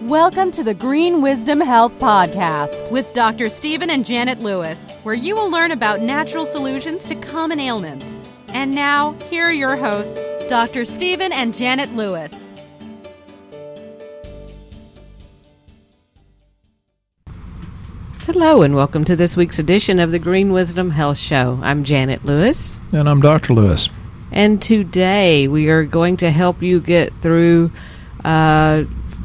Welcome to the Green Wisdom Health Podcast with Dr. Stephen and Janet Lewis, where you will learn about natural solutions to common ailments. And now, here are your hosts, Dr. Stephen and Janet Lewis. Hello and welcome to this week's edition of the Green Wisdom Health Show. I'm Janet Lewis. And I'm Dr. Lewis. And today we are going to help you get through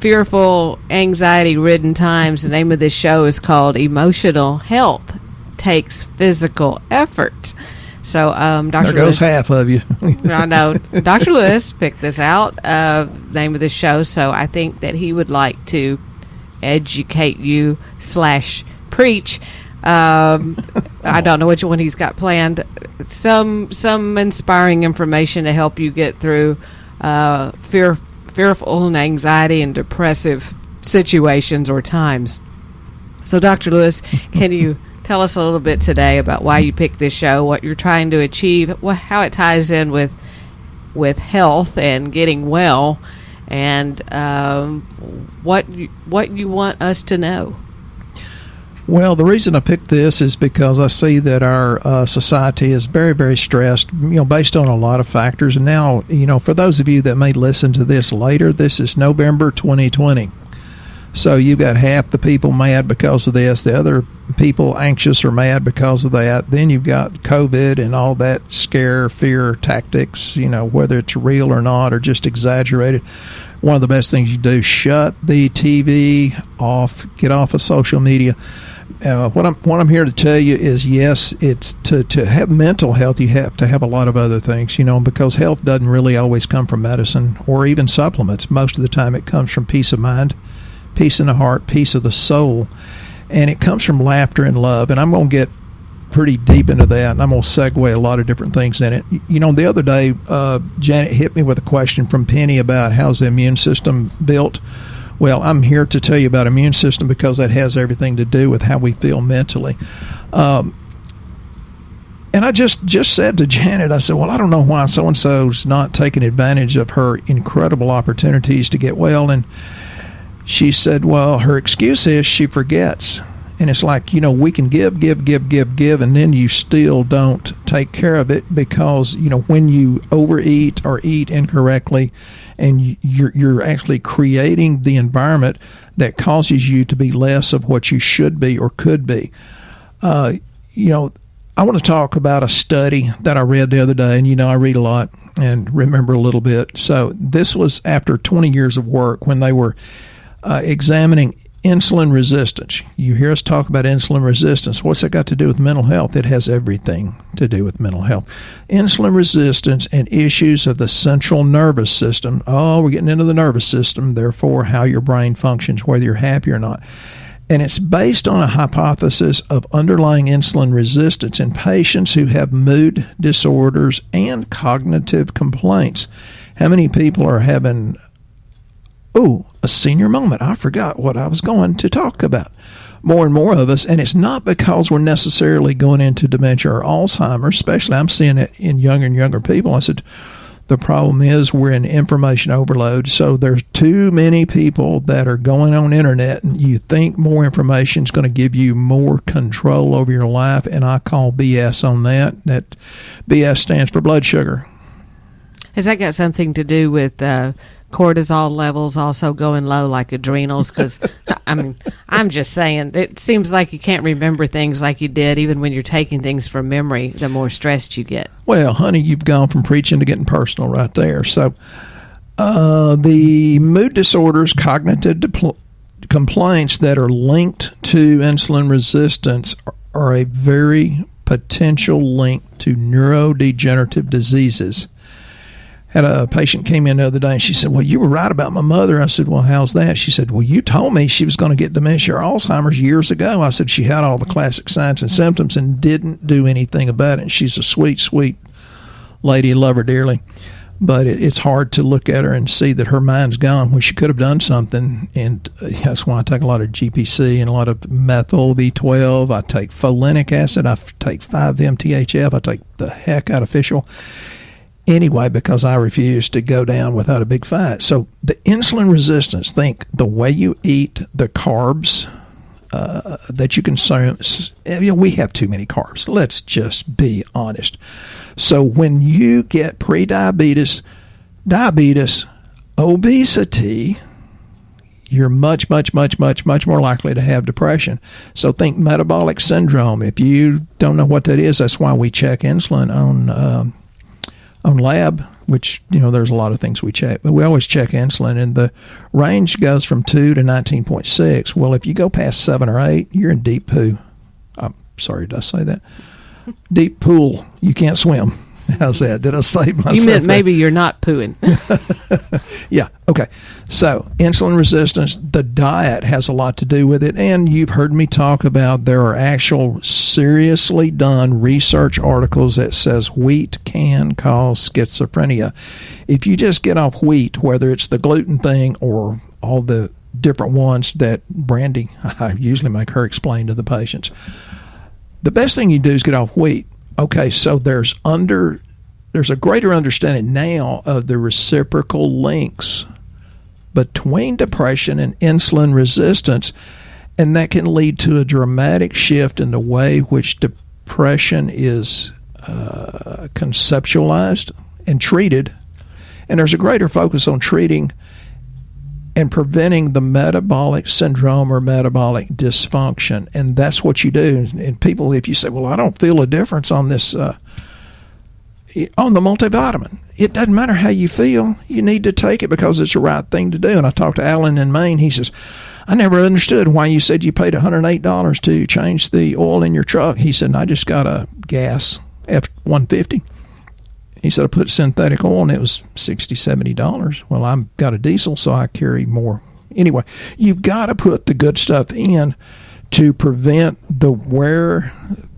fearful, anxiety-ridden times. The name of this show is called Emotional Health Takes Physical Effort. So, Dr. There goes Lewis, half of you. I know. Dr. Lewis picked this out, name of this show, so I think that he would like to educate you / preach. I don't know which one he's got planned. Some inspiring information to help you get through fearful and anxiety and depressive situations or times. So, Dr. Lewis, can you tell us a little bit today about why you picked this show, what you're trying to achieve, how it ties in with health and getting well, and what you want us to know? Well, the reason I picked this is because I see that our society is very, very stressed, based on a lot of factors. And now, for those of you that may listen to this later, this is November 2020. So you've got half the people mad because of this, the other people anxious or mad because of that. Then you've got COVID and all that scare, fear tactics, whether it's real or not or just exaggerated. One of the best things you do, shut the TV off, get off of social media. What I'm here to tell you is, yes, it's to have mental health, you have to have a lot of other things, because health doesn't really always come from medicine or even supplements. Most of the time it comes from peace of mind, peace in the heart, peace of the soul, and it comes from laughter and love. And I'm going to get pretty deep into that, and I'm going to segue a lot of different things in it. The other day, Janet hit me with a question from Penny about how's the immune system built. Well, I'm here to tell you about immune system because that has everything to do with how we feel mentally. And I just said to Janet, I said, well, I don't know why so-and-so's not taking advantage of her incredible opportunities to get well. And she said, well, her excuse is she forgets. And it's like, we can give, and then you still don't take care of it because, when you overeat or eat incorrectly, and you're actually creating the environment that causes you to be less of what you should be or could be. I want to talk about a study that I read the other day, and I read a lot and remember a little bit. So this was after 20 years of work when they were examining insulin resistance. You hear us talk about insulin resistance. What's that got to do with mental health? It has everything to do with mental health. Insulin resistance and issues of the central nervous system. Oh, we're getting into the nervous system, therefore how your brain functions, whether you're happy or not. And it's based on a hypothesis of underlying insulin resistance in patients who have mood disorders and cognitive complaints. How many people are having a senior moment? I forgot what I was going to talk about. More and more of us, and it's not because we're necessarily going into dementia or Alzheimer's, especially I'm seeing it in younger and younger people. I said, the problem is we're in information overload. So there's too many people that are going on internet, and you think more information is going to give you more control over your life, and I call BS on that. That BS stands for blood sugar. Has that got something to do with cortisol levels also going low, like adrenals? Because I'm just saying, it seems like you can't remember things like you did even when you're taking things from memory, the more stressed you get. Well, honey, you've gone from preaching to getting personal right there. So the mood disorders, cognitive complaints that are linked to insulin resistance are a very potential link to neurodegenerative diseases. Had a patient came in the other day and she said, well, you were right about my mother. I said, well, how's that? She said, well, you told me she was going to get dementia or Alzheimer's years ago. I said, she had all the classic signs and symptoms and didn't do anything about it. And she's a sweet, sweet lady. Love her dearly. But it's hard to look at her and see that her mind's gone when she could have done something. And that's why I take a lot of GPC and a lot of methyl B12. I take folinic acid. I take 5-MTHF. I take the heck out of fish oil. anyway because I refuse to go down without a big fight. So the insulin resistance, think the way you eat, the carbs that you consume. We have too many carbs. Let's just be honest. So when you get prediabetes, diabetes, obesity, you're much more likely to have depression. So think metabolic syndrome. If you don't know what that is, that's why we check insulin on lab, which, there's a lot of things we check, but we always check insulin, and the range goes from 2 to 19.6. Well, if you go past 7 or 8, you're in deep poo. I'm sorry, did I say that? Deep pool. You can't swim. How's that? Did I save myself? You meant maybe you're not pooing. Yeah. Okay. So insulin resistance, the diet has a lot to do with it. And you've heard me talk about there are actual seriously done research articles that says wheat can cause schizophrenia. If you just get off wheat, whether it's the gluten thing or all the different ones that Brandy, I usually make her explain to the patients, the best thing you do is get off wheat. Okay, so there's a greater understanding now of the reciprocal links between depression and insulin resistance, and that can lead to a dramatic shift in the way which depression is conceptualized and treated. And there's a greater focus on treating and preventing the metabolic syndrome or metabolic dysfunction. And that's what you do. And people, if you say, well, I don't feel a difference on this, on the multivitamin, it doesn't matter how you feel. You need to take it because it's the right thing to do. And I talked to Alan in Maine. He says, I never understood why you said you paid $108 to change the oil in your truck. He said, I just got a gas F-150. He said, I put synthetic oil and it was $60, $70. Well, I've got a diesel, so I carry more. Anyway, you've got to put the good stuff in to prevent the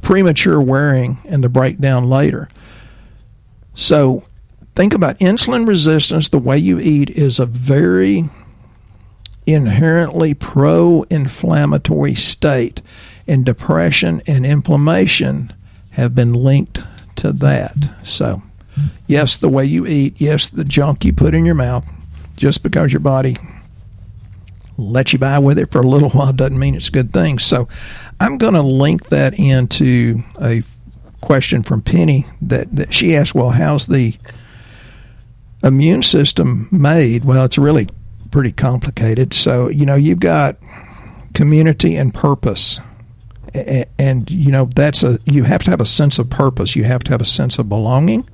premature wearing and the breakdown later. So think about insulin resistance. The way you eat is a very inherently pro-inflammatory state, and depression and inflammation have been linked to that. So yes, the way you eat, yes, the junk you put in your mouth, just because your body lets you by with it for a little while doesn't mean it's a good thing. So I'm going to link that into a question from Penny that she asked, well, how's the immune system made? Well, it's really pretty complicated. So, you've got community and purpose. And, you have to have a sense of purpose. You have to have a sense of belonging.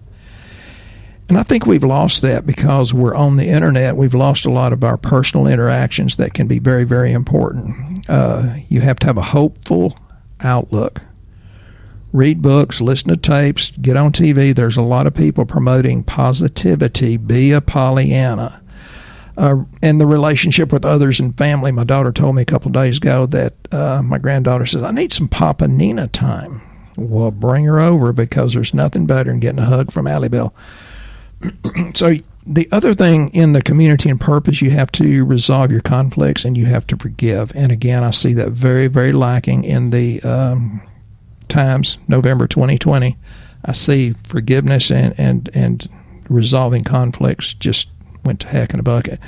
And I think we've lost that because we're on the internet. We've lost a lot of our personal interactions that can be very, very important. You have to have a hopeful outlook. Read books, listen to tapes, get on TV. There's a lot of people promoting positivity, be a Pollyanna, and the relationship with others and family. My daughter told me a couple of days ago that my granddaughter says, I need some Papa Nina time. Well, bring her over because there's nothing better than getting a hug from Allie Bell. So the other thing in the community and purpose, you have to resolve your conflicts and you have to forgive. And again, I see that very, very lacking in the times, November 2020. I see forgiveness and resolving conflicts just went to heck in a bucket.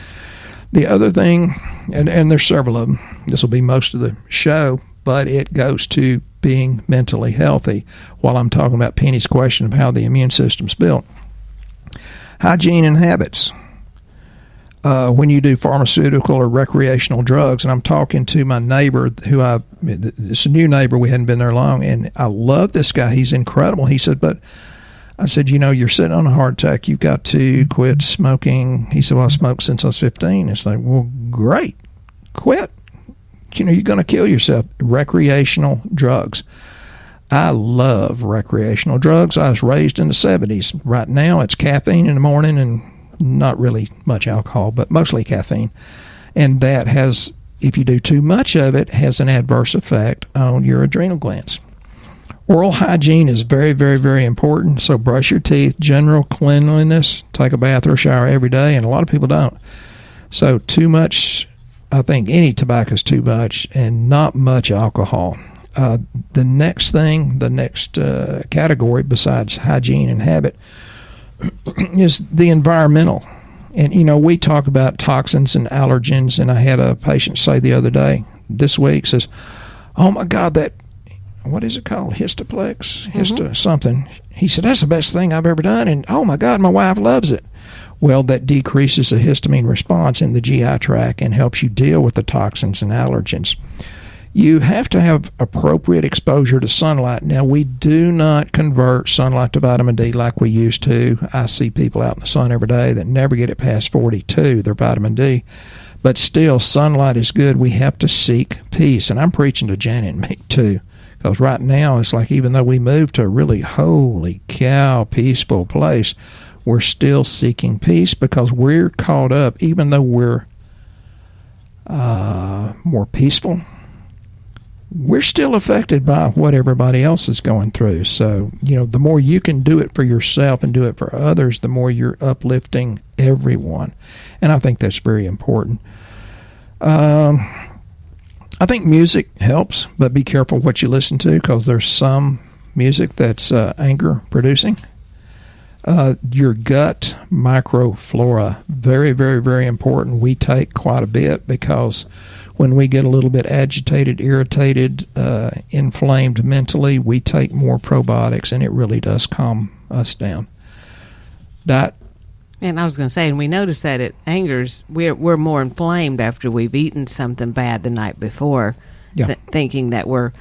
The other thing, and there's several of them, this will be most of the show, but it goes to being mentally healthy while I'm talking about Penny's question of how the immune system's built. Hygiene and habits. When you do pharmaceutical or recreational drugs, and I'm talking to my neighbor it's a new neighbor, we hadn't been there long, and I love this guy. He's incredible. He said, but I said, you're sitting on a heart attack. You've got to quit smoking. He said, well, I smoked since I was 15. It's like, well, great. Quit. You're going to kill yourself. Recreational drugs. I love recreational drugs. I was raised in the 70s. Right now, it's caffeine in the morning and not really much alcohol, but mostly caffeine. And that has, if you do too much of it, has an adverse effect on your adrenal glands. Oral hygiene is very, very, very important. So brush your teeth, general cleanliness, take a bath or a shower every day, and a lot of people don't. So too much, I think any tobacco is too much, and not much alcohol. The next category besides hygiene and habit, is the environmental. And, we talk about toxins and allergens, and I had a patient say the other day, this week, says, oh, my God, what is it called? Histoplex? Something. He said, that's the best thing I've ever done, and, oh, my God, my wife loves it. Well, that decreases the histamine response in the GI tract and helps you deal with the toxins and allergens. You have to have appropriate exposure to sunlight. Now, we do not convert sunlight to vitamin D like we used to. I see people out in the sun every day that never get it past 42, their vitamin D. But still, sunlight is good. We have to seek peace. And I'm preaching to Janet and me, too. Because right now, it's like even though we moved to a really, holy cow, peaceful place, we're still seeking peace because we're caught up, even though we're more peaceful, we're still affected by what everybody else is going through. So, the more you can do it for yourself and do it for others, the more you're uplifting everyone. And I think that's very important. I think music helps, but be careful what you listen to because there's some music that's anger producing. Your gut microflora, very, very, very important. We take quite a bit because when we get a little bit agitated, irritated, inflamed mentally, we take more probiotics, and it really does calm us down. And I was going to say, and we notice that it angers, we're more inflamed after we've eaten something bad the night before, thinking that we're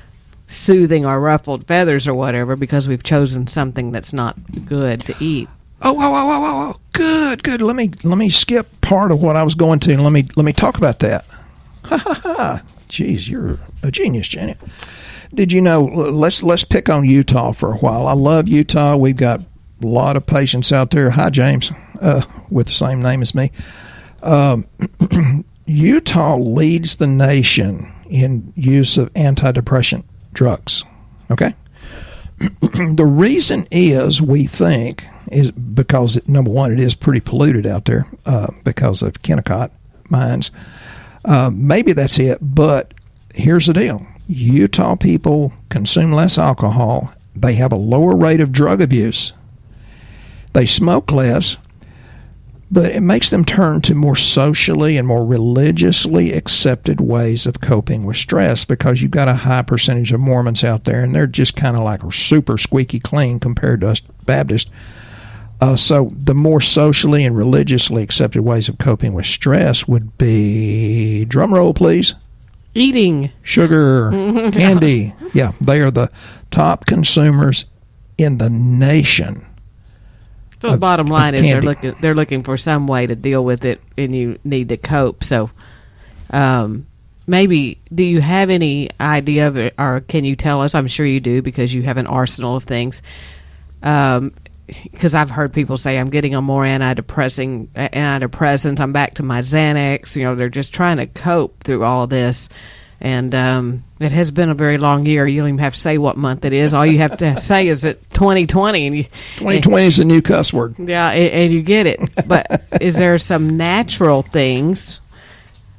soothing our ruffled feathers or whatever because we've chosen something that's not good to eat. Oh, good. Let me skip part of what I was going to, and let me talk about that. Ha. Jeez, you're a genius, Janet. Did you know, let's pick on Utah for a while. I love Utah. We've got a lot of patients out there. Hi, James, with the same name as me. Utah leads the nation in use of antidepressant drugs. Okay? The reason is, we think, is because, number one, it is pretty polluted out there because of Kennecott mines. Maybe that's it, but here's the deal. Utah people consume less alcohol. They have a lower rate of drug abuse. They smoke less, but it makes them turn to more socially and more religiously accepted ways of coping with stress because you've got a high percentage of Mormons out there, and they're just kind of like super squeaky clean compared to us Baptists. So the more socially and religiously accepted ways of coping with stress would be, drum roll please, eating sugar, candy. Yeah, they are the top consumers in the nation. So the bottom line is they're looking for some way to deal with it, and you need to cope. So maybe, do you have any idea of it, or can you tell us? I'm sure you do because you have an arsenal of things. Because I've heard people say, I'm getting on more antidepressants, I'm back to my Xanax. They're just trying to cope through all this. And it has been a very long year. You don't even have to say what month it is. All you have to say is that 2020. And 2020 is a new cuss word. Yeah, and you get it. But is there some natural things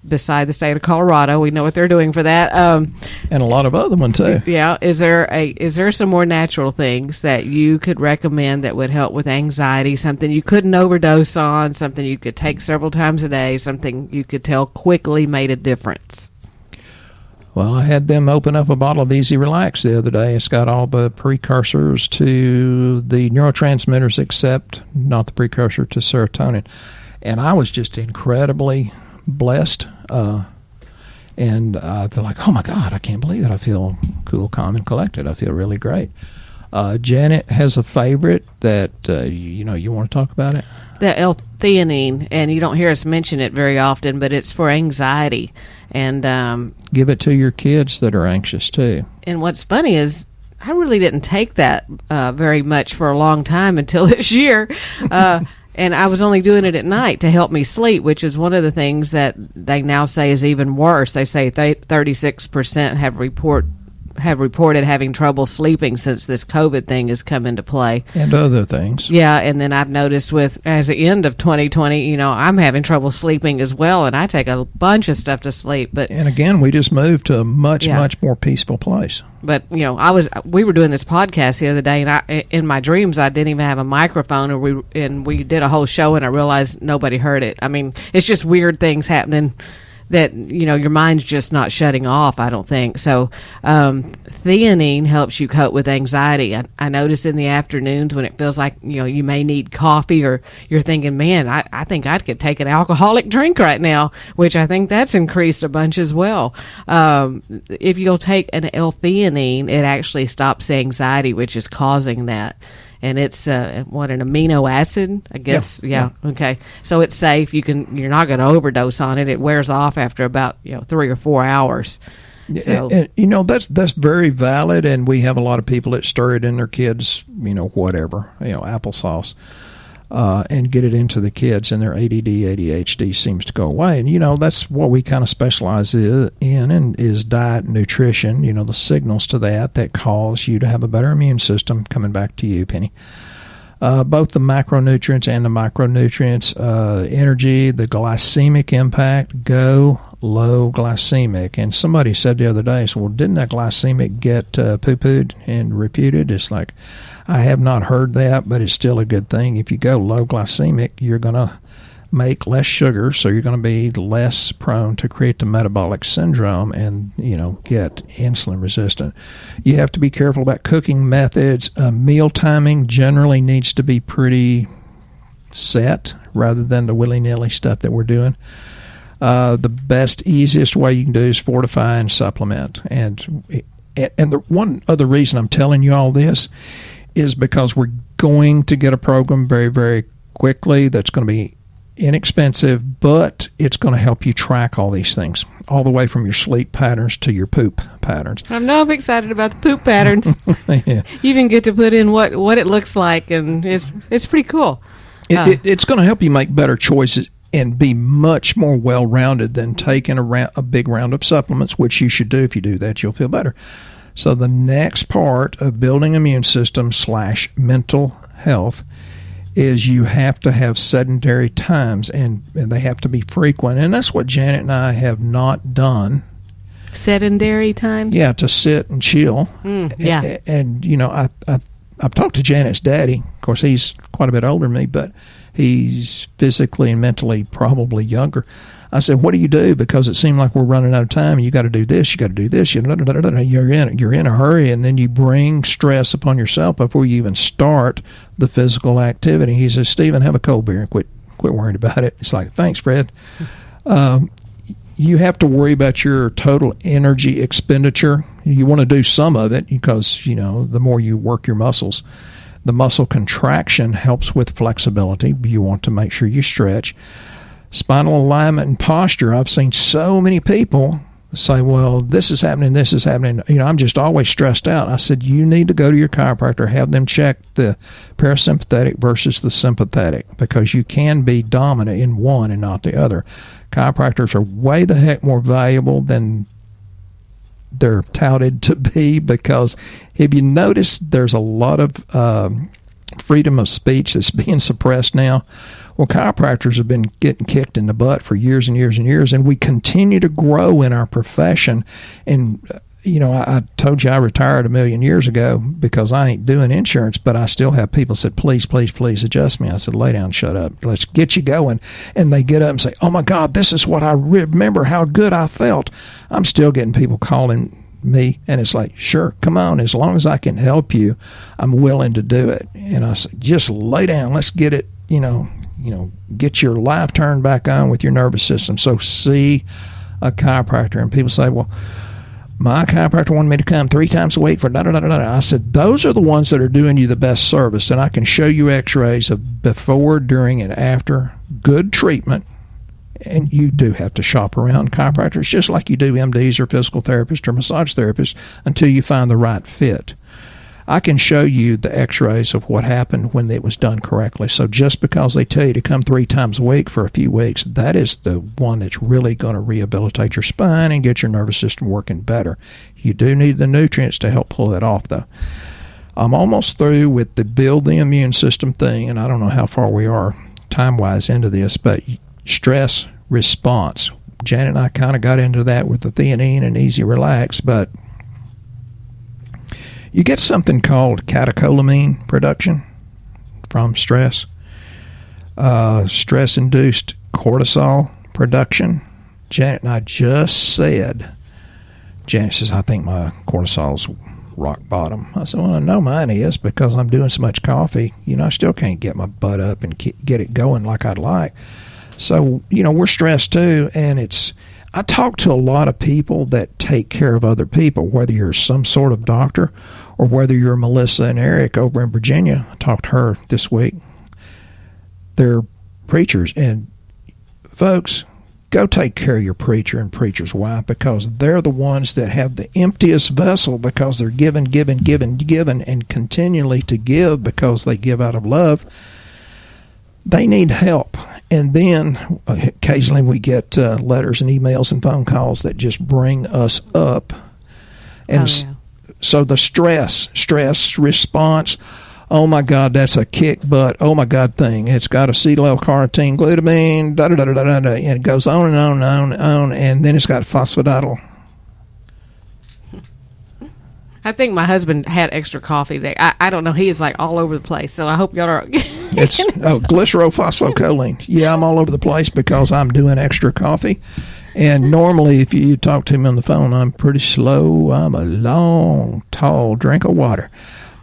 beside the state of Colorado? We know what they're doing for that. And a lot of other ones, too. Yeah. Is there some more natural things that you could recommend that would help with anxiety, something you couldn't overdose on, something you could take several times a day, something you could tell quickly made a difference? Well, I had them open up a bottle of Easy Relax the other day. It's got all the precursors to the neurotransmitters except not the precursor to serotonin. And I was just incredibly blessed. And they're like, oh, my God, I can't believe it. I feel cool, calm, and collected. I feel really great. Janet has a favorite that, you want to talk about it? The L-theanine, and you don't hear us mention it very often, but it's for anxiety. And give it to your kids that are anxious, too. And what's funny is I really didn't take that very much for a long time until this year. And I was only doing it at night to help me sleep, which is one of the things that they now say is even worse. They say 36% have have reported having trouble sleeping since this COVID thing has come into play. And other things. Yeah, and then I've noticed as the end of 2020, I'm having trouble sleeping as well, and I take a bunch of stuff to sleep. And again, we just moved to a much more peaceful place. But we were doing this podcast the other day, and in my dreams I didn't even have a microphone, and we did a whole show, and I realized nobody heard it. I mean, it's just weird things happening that your mind's just not shutting off, I don't think. So theanine helps you cope with anxiety. I notice in the afternoons when it feels like you may need coffee, or you're thinking, man, I think I could take an alcoholic drink right now, which I think that's increased a bunch as well. If you'll take an L-theanine, it actually stops the anxiety which is causing that. And it's an amino acid, I guess. Yeah. Okay. So it's safe. You're not going to overdose on it. It wears off after about 3 or 4 hours. So, and, that's very valid. And we have a lot of people that stir it in their kids, whatever, applesauce, and get it into the kids, and their ADD, ADHD seems to go away. And that's what we kind of specialize in, and is diet and nutrition. The signals to that cause you to have a better immune system. Coming back to you, Penny. Both the macronutrients and the micronutrients, energy, the glycemic impact, go low glycemic. And somebody said the other day, well, didn't that glycemic get poo-pooed and refuted? It's like, I have not heard that, but it's still a good thing. If you go low glycemic, you're going to make less sugar, so you're going to be less prone to create the metabolic syndrome and, get insulin resistant. You have to be careful about cooking methods. Meal timing generally needs to be pretty set rather than the willy-nilly stuff that we're doing. The best, easiest way you can do is fortify and supplement. And the one other reason I'm telling you all this is because we're going to get a program very, very quickly that's going to be inexpensive, but it's going to help you track all these things, all the way from your sleep patterns to your poop patterns. I'm excited about the poop patterns. Yeah. You even get to put in what it looks like, and it's pretty cool. It's going to help you make better choices and be much more well-rounded than taking a big round of supplements, which you should do. If you do that, you'll feel better. So the next part of building immune system / mental health is you have to have sedentary times, and they have to be frequent. And that's what Janet and I have not done. Sedentary times? Yeah, to sit and chill. Yeah. And I've talked to Janet's daddy. Of course, he's quite a bit older than me, but he's physically and mentally probably younger. I said, what do you do? Because it seemed like we're running out of time, and you got to do this, you got to do this. You're in a hurry, and then you bring stress upon yourself before you even start the physical activity. He says, Stephen, have a cold beer and quit worrying about it. It's like, thanks, Fred. You have to worry about your total energy expenditure. You want to do some of it because, the more you work your muscles. The muscle contraction helps with flexibility. You want to make sure you stretch. Spinal alignment and posture. I've seen so many people say, well, this is happening. I'm just always stressed out. I said, you need to go to your chiropractor, have them check the parasympathetic versus the sympathetic, because you can be dominant in one and not the other. Chiropractors are way the heck more valuable than they're touted to be, because if you notice, there's a lot of freedom of speech that's being suppressed now. Well, chiropractors have been getting kicked in the butt for years and years and years, and we continue to grow in our profession. And, I told you I retired 1 million years ago because I ain't doing insurance, but I still have people said, please, please, please adjust me. I said, lay down, shut up. Let's get you going. And they get up and say, oh, my God, this is what I remember, how good I felt. I'm still getting people calling me, and it's like, sure, come on, as long as I can help you, I'm willing to do it. And I said, just lay down, let's get it, get your life turned back on with your nervous system. So see a chiropractor. And people say, well, my chiropractor wanted me to come 3 times a week for da-da-da-da-da. I said, those are the ones that are doing you the best service, and I can show you x-rays of before, during, and after good treatment. And you do have to shop around chiropractors just like you do MDs or physical therapists or massage therapists until you find the right fit. I can show you the x-rays of what happened when it was done correctly. So just because they tell you to come 3 times a week for a few weeks, that is the one that's really going to rehabilitate your spine and get your nervous system working better. You do need the nutrients to help pull that off, though. I'm almost through with the build the immune system thing, and I don't know how far we are time-wise into this, but stress response. Janet and I kind of got into that with the theanine and easy relax, but you get something called catecholamine production from stress, stress-induced cortisol production. Janet and I just said, Janet says, I think my cortisol's rock bottom. I said, well, I know mine is because I'm doing so much coffee. I still can't get my butt up and get it going like I'd like. So, we're stressed too, and I talk to a lot of people that take care of other people, whether you're some sort of doctor or whether you're Melissa and Eric over in Virginia. I talked to her this week. They're preachers, and folks, go take care of your preacher and preacher's wife, because they're the ones that have the emptiest vessel, because they're given, and continually to give because they give out of love. They need help. And then occasionally we get letters and emails and phone calls that just bring us up. And so the stress response, oh my God, that's a kick butt, oh my God thing. It's got acetyl L-carnitine, glutamine, da-da-da-da-da-da, and it goes on and on and on and on, and then it's got phosphatidyl. I think my husband had extra coffee there. I don't know. He is like all over the place. So I hope y'all are. It's glycerophosphocholene. Yeah, I'm all over the place because I'm doing extra coffee. And normally, if you talk to me on the phone, I'm pretty slow. I'm a long, tall drink of water.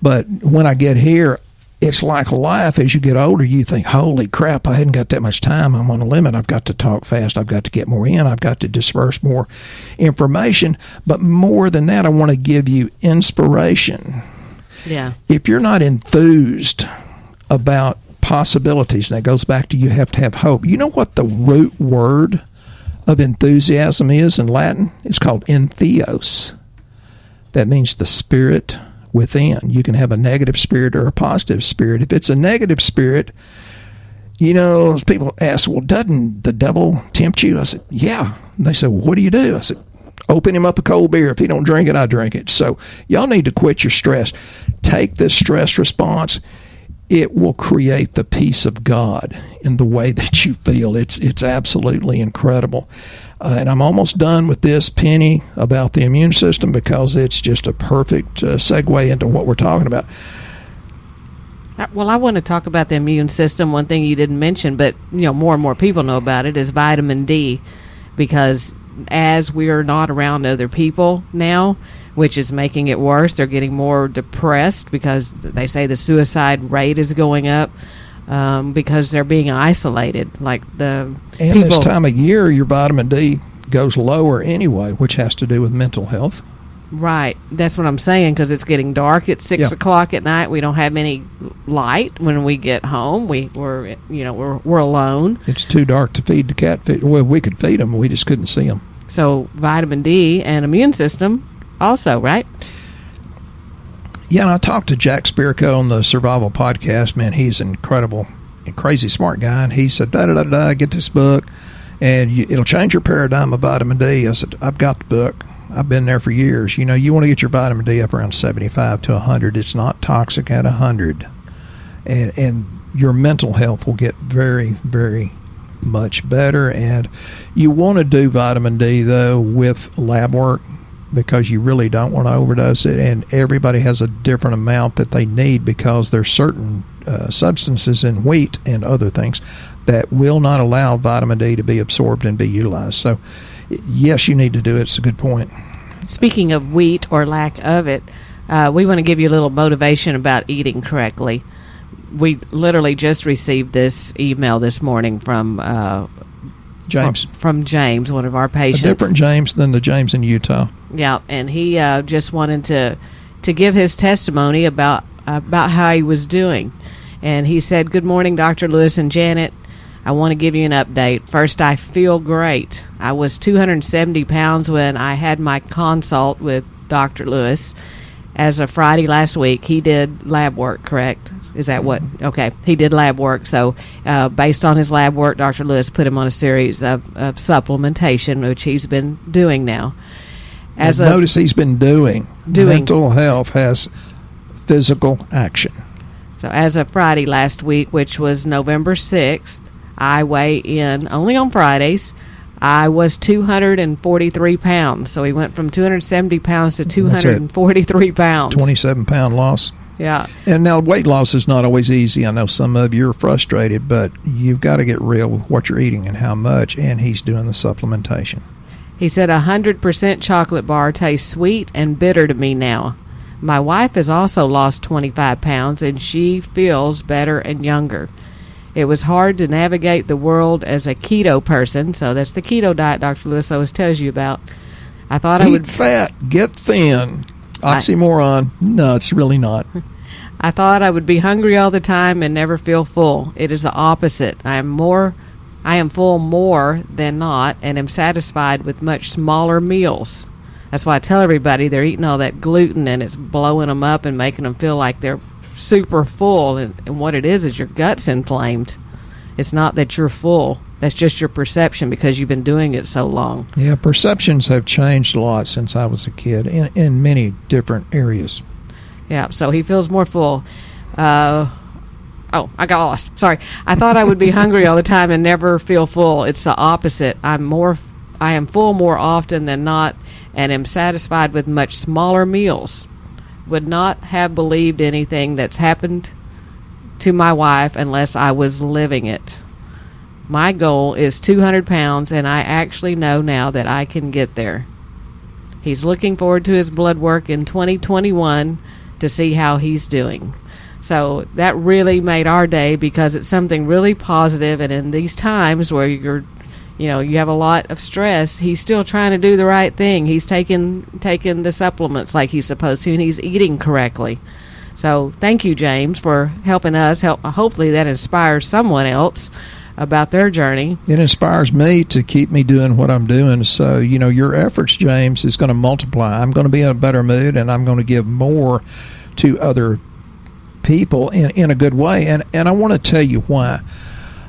But when I get here, it's like life. As you get older, you think, holy crap, I hadn't got that much time. I'm on a limit. I've got to talk fast. I've got to get more in. I've got to disperse more information. But more than that, I want to give you inspiration. Yeah. If you're not enthused about possibilities, and that goes back to you have to have hope. You know what the root word of enthusiasm is in Latin? It's called entheos. That means the spirit within. You can have a negative spirit or a positive spirit. If it's a negative spirit, people ask, well, doesn't the devil tempt you? I said, yeah. And they said, well, what do you do? I said, open him up a cold beer. If he don't drink it, I drink it. So y'all need to quit your stress. Take this stress response. It will create the peace of God in the way that you feel. It's absolutely incredible. And I'm almost done with this, Penny, about the immune system, because it's just a perfect segue into what we're talking about. Well, I want to talk about the immune system. One thing you didn't mention, but more and more people know about it, is vitamin D, because as we are not around other people now, which is making it worse, they're getting more depressed because they say the suicide rate is going up. Because they're being isolated, This time of year, your vitamin D goes lower anyway, which has to do with mental health. Right, that's what I'm saying, because it's getting dark at 6 o'clock at night. We don't have any light when we get home. We're alone. It's too dark to feed the catfish. Well, we could feed them, we just couldn't see them. So vitamin D and immune system also, right? Yeah, and I talked to Jack Spirko on the Survival Podcast. Man, he's an incredible, crazy smart guy. And he said, get this book, and it'll change your paradigm of vitamin D. I said, I've got the book. I've been there for years. You want to get your vitamin D up around 75 to 100. It's not toxic at 100. And your mental health will get very, very much better. And you want to do vitamin D, though, with lab work, because you really don't want to overdose it, and everybody has a different amount that they need, because there's certain substances in wheat and other things that will not allow vitamin D to be absorbed and be utilized. So yes, you need to do it. It's a good point. Speaking of wheat or lack of it, we want to give you a little motivation about eating correctly. We literally just received this email this morning from James. From James, one of our patients. A different James than the James in Utah. Yeah, and he just wanted to give his testimony about how he was doing. And he said, "Good morning, Dr. Lewis and Janet. I want to give you an update. First, I feel great. I was 270 pounds when I had my consult with Dr. Lewis, as of Friday last week, he did lab work, correct? Is that what? Okay. He did lab work. So based on his lab work, Dr. Lewis put him on a series of supplementation, which he's been doing now. Notice he's been doing. Mental health has physical action. So as of Friday last week, which was November 6th, I weigh in only on Fridays. I was 243 pounds. So he went from 270 pounds to 243 pounds. 27-pound loss. Yeah. And now weight loss is not always easy. I know some of you are frustrated, but you've got to get real with what you're eating and how much, and he's doing the supplementation. He said 100% chocolate bar tastes sweet and bitter to me now. My wife has also lost 25 pounds, and she feels better and younger. It was hard to navigate the world as a keto person, so that's the keto diet Dr. Lewis always tells you about. I thought I would... Eat fat, get thin. Oxymoron. No, it's really not. I thought I would be hungry all the time and never feel full. It is the opposite. I am full more than not and am satisfied with much smaller meals. That's why I tell everybody they're eating all that gluten and it's blowing them up and making them feel like they're super full. And what it is your gut's inflamed. It's not that you're full. That's just your perception because you've been doing it so long. Yeah, perceptions have changed a lot since I was a kid in many different areas. Yeah, so he feels more full. I got lost. Sorry. I thought I would be hungry all the time and never feel full. It's the opposite. I am full more often than not and am satisfied with much smaller meals. Would not have believed anything that's happened to my wife unless I was living it. My goal is 200 pounds, and I actually know now that I can get there. He's looking forward to his blood work in 2021 to see how he's doing. So that really made our day because it's something really positive, and in these times where you have a lot of stress, he's still trying to do the right thing. He's taking the supplements like he's supposed to, and he's eating correctly. So thank you, James, for helping us. Hopefully that inspires someone else about their journey. It inspires me to keep me doing what I'm doing. So, your efforts, James, is going to multiply. I'm going to be in a better mood, and I'm going to give more to other people in a good way. And I want to tell you why.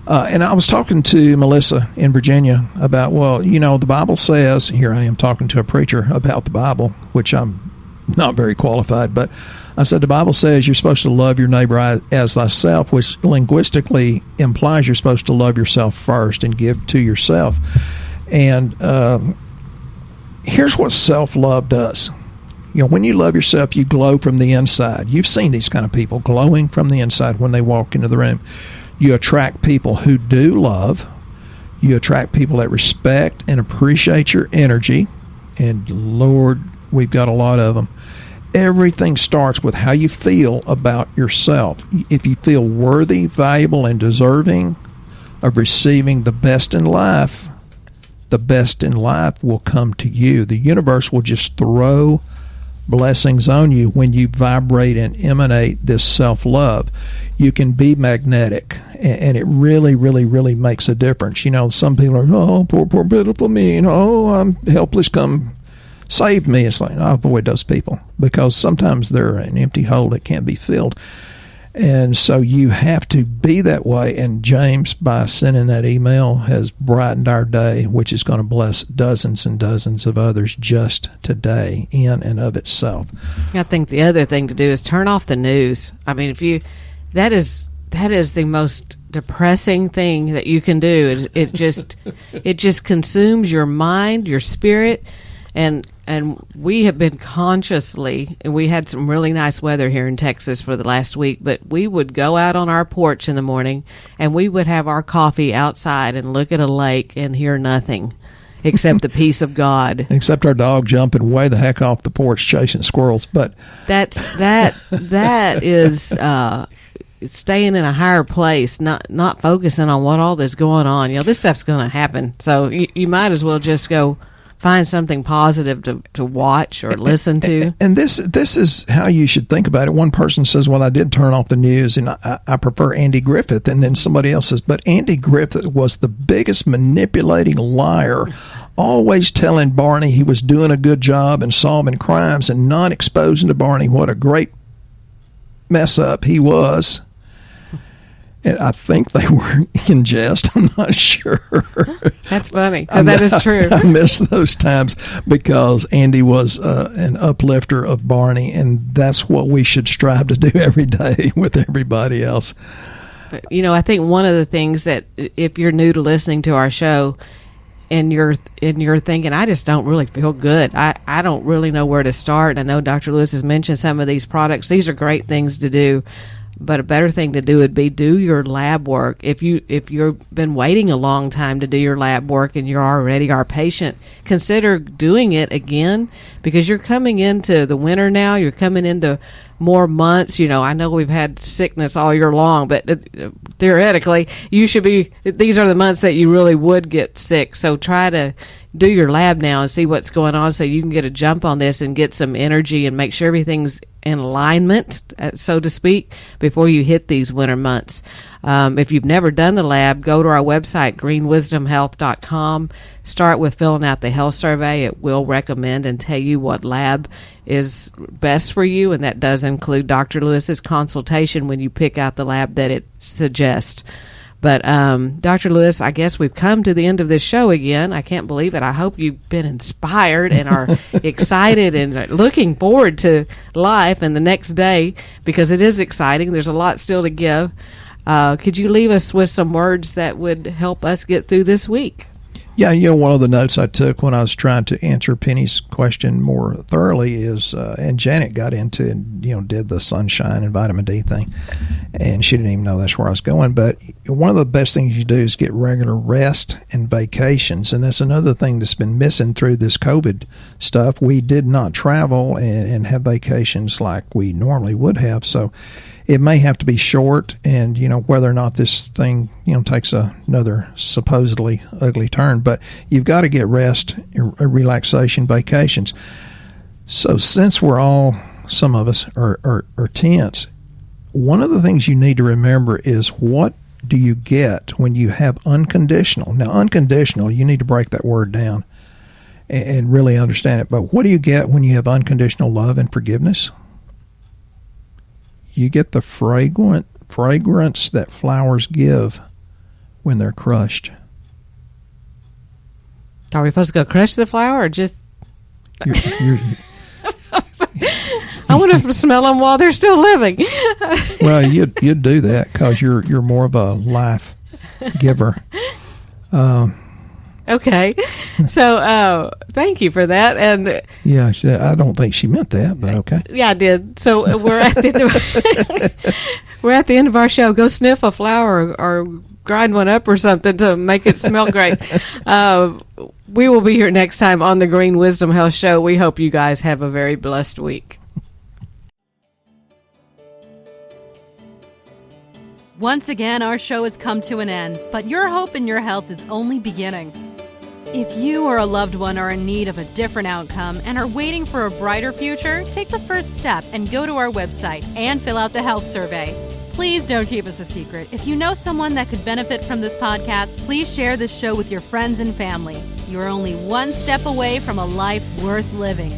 And I was talking to Melissa in Virginia about, the Bible says, here I am talking to a preacher about the Bible, which I'm not very qualified, but I said the Bible says you're supposed to love your neighbor as thyself, which linguistically implies you're supposed to love yourself first and give to yourself. And here's what self-love does. When you love yourself, you glow from the inside. You've seen these kind of people glowing from the inside when they walk into the room. You attract people who do love. You attract people that respect and appreciate your energy. And Lord, we've got a lot of them. Everything starts with how you feel about yourself. If you feel worthy, valuable, and deserving of receiving the best in life will come to you. The universe will just throw blessings on you when you vibrate and emanate this self-love. You can be magnetic, and it really, really, really makes a difference. Some people are, oh, poor pitiful me, I'm helpless, come save me. It's like, I avoid those people because sometimes they're an empty hole that can't be filled. And so you have to be that way. And James, by sending that email, has brightened our day, which is going to bless dozens and dozens of others just today in and of itself. I think the other thing to do is turn off the news. I mean, that is the most depressing thing that you can do. It just consumes your mind, your spirit, and we have been consciously, and we had some really nice weather here in Texas for the last week, but we would go out on our porch in the morning and we would have our coffee outside and look at a lake and hear nothing except the peace of God. Except our dog jumping way the heck off the porch chasing squirrels. But that is staying in a higher place, not focusing on what all this going on. This stuff's going to happen. So you might as well just go find something positive to watch or listen to. And this is how you should think about it. One person says, well, I did turn off the news, and I prefer Andy Griffith. And then somebody else says, but Andy Griffith was the biggest manipulating liar always telling Barney he was doing a good job in solving crimes and not exposing to Barney what a great mess up he was. And I think they were in jest. I'm not sure. That's funny. That is true. I miss those times because Andy was an uplifter of Barney, and that's what we should strive to do every day with everybody else. But, I think one of the things that if you're new to listening to our show and you're thinking, I just don't really feel good. I don't really know where to start. I know Dr. Lewis has mentioned some of these products. These are great things to do. But a better thing to do would be do your lab work. If you've been waiting a long time to do your lab work and you're already our patient, consider doing it again, because you're coming into the winter now. You're coming into more months. I know we've had sickness all year long, but theoretically, these are the months that you really would get sick. So try to do your lab now and see what's going on so you can get a jump on this and get some energy and make sure everything's in alignment, so to speak, before you hit these winter months. If you've never done the lab, go to our website, greenwisdomhealth.com. Start with filling out the health survey. It will recommend and tell you what lab is best for you, and that does include Dr. Lewis's consultation when you pick out the lab that it suggests. But Dr. Lewis, I guess we've come to the end of this show again. I can't believe it. I hope you've been inspired and are excited and looking forward to life and the next day, because it is exciting. There's a lot still to give. Could you leave us with some words that would help us get through this week? Yeah, one of the notes I took when I was trying to answer Penny's question more thoroughly is, and Janet got into and, did the sunshine and vitamin D thing, and she didn't even know that's where I was going. But one of the best things you do is get regular rest and vacations, and that's another thing that's been missing through this COVID stuff. We did not travel and have vacations like we normally would have, so it may have to be short, and whether or not this thing takes another supposedly ugly turn, but you've got to get rest, relaxation, vacations. So since some of us are tense, one of the things you need to remember is, what do you get when you have unconditional? Now, unconditional, you need to break that word down and really understand it. But what do you get when you have unconditional love and forgiveness? You get the fragrance that flowers give when they're crushed. Are we supposed to go crush the flower, or just... You're I want to smell them while they're still living. Well, you'd do that because you're more of a life giver. Okay, so thank you for that. And yeah, I don't think she meant that, but okay. Yeah, I did. So we're at the end of our show. Go sniff a flower or grind one up or something to make it smell great. We will be here next time on the Green Wisdom Health Show. We hope you guys have a very blessed week. Once again, our show has come to an end, but your hope in your health is only beginning. If you or a loved one are in need of a different outcome and are waiting for a brighter future, take the first step and go to our website and fill out the health survey. Please don't keep us a secret. If you know someone that could benefit from this podcast, please share this show with your friends and family. You are only one step away from a life worth living.